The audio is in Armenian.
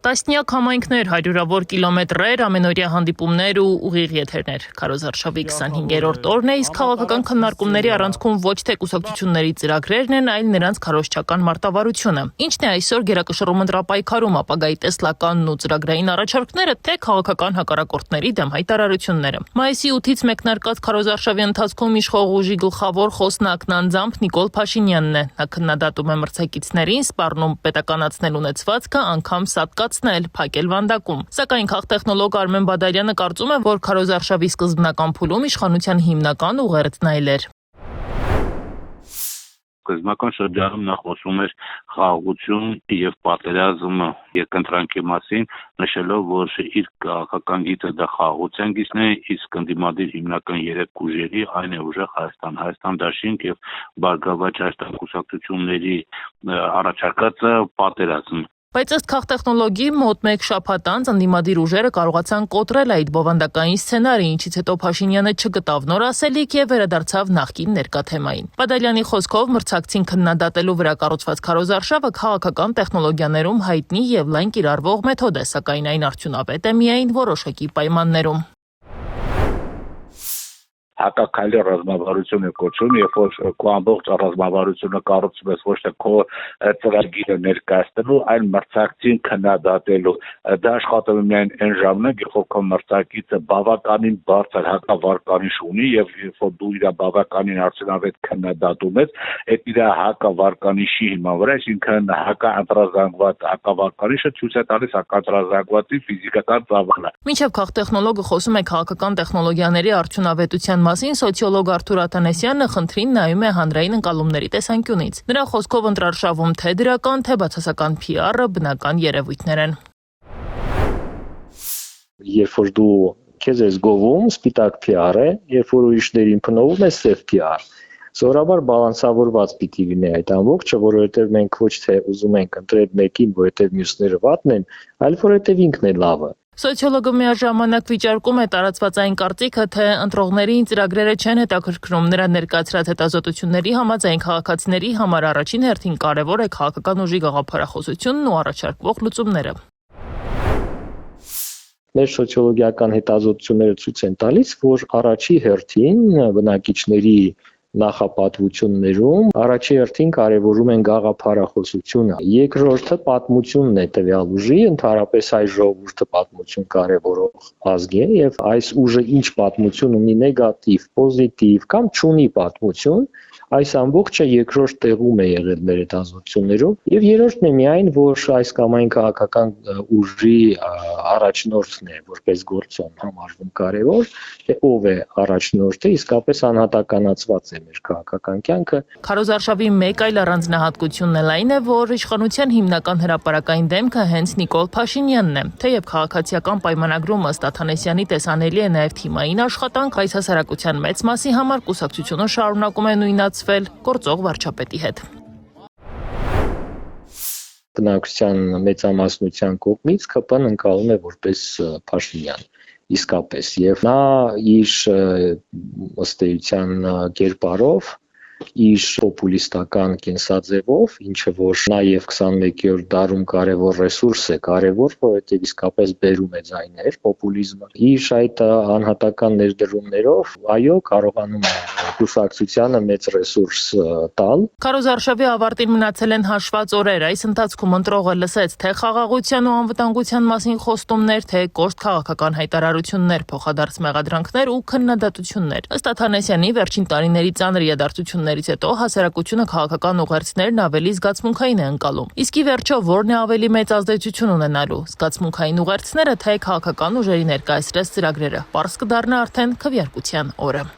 Տասնյակ համայնքներ, հարյուրավոր կիլոմետրեր, ամենօրյա հանդիպումներ ու ուղիղ եթերներ։ Քարոզարշավի 25-րդ օրն է, իսկ քաղաքական քննարկումների առանցքում ոչ թե կուսակցությունների ծրագրերն են, այլ նրանց քարոզչական մարտավարությունը։ Ինչն է այսօր գերակշռում ընտրապայքարում, ապագայի տեսլականն ու ծրագրային առաջարկները, թե քաղաքական հակառակորդների դեմ հայտարարությունները։ Մայիսի 8-ից մեկնարկած քարոզարշավի ընթացքում իշխող ուժի գլխավոր խոսնակն անձամբ Նիկոլ Փաշինյանն է։ Նա քննադատում է մրցակիցներին, սպառնում պետականացնել ունեցվածքը, անգամ սատկացնել, փակել վանդակում։ Սակայն քաղտեխնոլոգ Արմեն Բադալյանը կարծում է, որ քարոզարշավի սկզբնական փուլում իշխանության հիմնական ուղերձն այլ էր։ Սկզբնական շրջանում նա խոսում էր խաղաղություն եւ պատերազմ երկընտրանքի մասին, նշելով, որ իր քաղաքական գիծը դա խաղաղության գիծն է, իսկ ընդդիմադիր հիմնական երեք ուժերի այն է ուժեղ Հայաստան դաշինք եւ Բարգավաճ Հայաստան կուսակցությունների առաջարկածը պատերազմ։ Բայց ըստ քաղտեխնոլոգի մոտ մեկ շաբաթ անց ընդդիմադիր ուժերը կարողացան կոտրել այդ բովանդակային սցենարը, ինչից հետո Փաշինյանը չգտավ նոր ասելիք եւ վերադարձավ նախկին ներկա թեմային։ Բադալյանի խոսքով մրցակցին քննադատելու վրա կառուցված քարոզարշավը քաղաքական տեխնոլոգիաներում հայտնի եւ լայն կիրառվող մեթոդ է, սակայն այն արդյունավետ է միայն որոշակի պայմաններում։ Հակակայլի ռազմավարություն է կոչվում, երբ որ քո ամբողջ ռազմավարությունը կառուցում ես ոչ թե քո ծրագիրը ներկայացնելու, այլ մրցակցին քննադատելու։ Դա աշխատում է միայն այն ժամանակ, երբ որ քո մրցակիցը բավականին բարձր հակավարկանիշ ունի եւ երբ որ դու իր բավականին արդյունավետ քննադատում ես, այդ իր հակավարկանիշի հիման վրա, այսինքն հակաընտրազանգված հակավարկանիշը ցույց է տալիս հակաընտրազանգվածի ֆիզիկական ծավալը։ Մինչև քաղտեխնոլոգը խոսում է քաղաքական տեխնոլոգիաների արդյունավետության մասին, սոցիոլոգ Արթուր Աթանեսյանը խնդրին նայում է հանրային ընկալումների տեսանկյունից։ Նրա խոսքով ընտրարշավում թե դրական, թե բացասական PR-ը բնական երևույթներ են։ Երբ որ դու քեզ ես գովում, սպիտակ PR է, երբ որ ուրիշներին փնովում ես սև PR։ Սովորաբար բալանսավորված պիտի լինի այդ ամբողջը, որովհետև մենք ոչ թե ուզում ենք ընտրել մեկին, որովհետև մյուսները վատն են, այլ որովհետև ինքն է լավը։ Սոցիոլոգը միաժամանակ վիճարկում է տարածված այն կարծիքը, թե ընտրողներին ծրագրերը չեն հետաքրքրում, նրա ներկայացրած հետազոտությունների համաձայն քաղաքացիների համար առաջին հերթին կարևոր է քաղաքական ուժի գաղափարախոսությունն ու առաջարկվող լուծումները։ Մեր սոցիոլոգիական հետազոտությունները ցույց են տալիս, որ առաջի հերթին բնակիչների նախապատվություններում առաջի հերթին կարևորում են գաղափարախոսությունը, երկրորդը պատմությունն է տվյալ ուժի, ընդհանրապես հայ ժողովուրդը պատմություն կարևորող ազգ է եւ այս ուժը ինչ պատմություն ունի նեգատիվ, պոզիտիվ կամ չունի պատմություն, այս ամբողջը երկրորդ տեղում է եղել մեր հետազոտություններով եւ երրորդն է միայն, որ այս կամ այն քաղաքական ուժի առաջնորդն է որպես գործոն համարվում կարևոր, թե ով է առաջնորդը, իսկապես անհատականացված է մեր քաղաքական կյանքը։ Քարոզարշավի մեկ այլ առանձնահատկությունն էլ այն է, որ իշխանության հիմնական հրապարակային դեմքը հենց Նիկոլ Փաշինյանն է, թեև քաղաքացիական պայմանագրում ըստ Աթանեսյանի տեսանելի է նաև թիմային աշխատանք, այս հասարակության մեծ մասի համար կուսակցությունը շարունակում է նույնացվել գործող վարչապետի հետ։ Բնակչության մեծամասնության կողմից ԿՊ-ն ընկալում է որպես Փաշինյան, իսկապես, եւ նա իր ըստ էության կերպարով, իր պոպուլիստական կենսաձևով, ինչը որ նաև 21-րդ դարում կարևոր ռեսուրս է, կարևոր, որովհետև իսկապես բերում է ձայներ պոպուլիզմը։ Իր այդ անհատական ներդրումներով, այո, կարողանում է կուսակցությանը մեծ ռեսուրս տալ։ Քարոզարշավի ավարտին մնացել են հաշված օրեր, այս ընթացքում ընտրողը լսեց թե խաղաղության ու անվտանգության մասին խոստումներ, թե կոշտ քաղաքական հայտարարություններ, փոխադարձ մեղադրանքներ ու քննադատություններ։ Ըստ Աթանեսյանի վերջին տարիների ծանր իրադարձություններից հետո հասարակությունը քաղաքական ուղերձներն ավելի զգացմունքային է ընկալում։ Իսկ ի վերջո որն է ավելի մեծ ազդեցություն ունենալու՝ զգացմունքային ուղերձները, թե քաղաքական ուժերի ներկայացրած ծրագրերը։ Պարզ կդառնա արդեն քվեարկության օրը։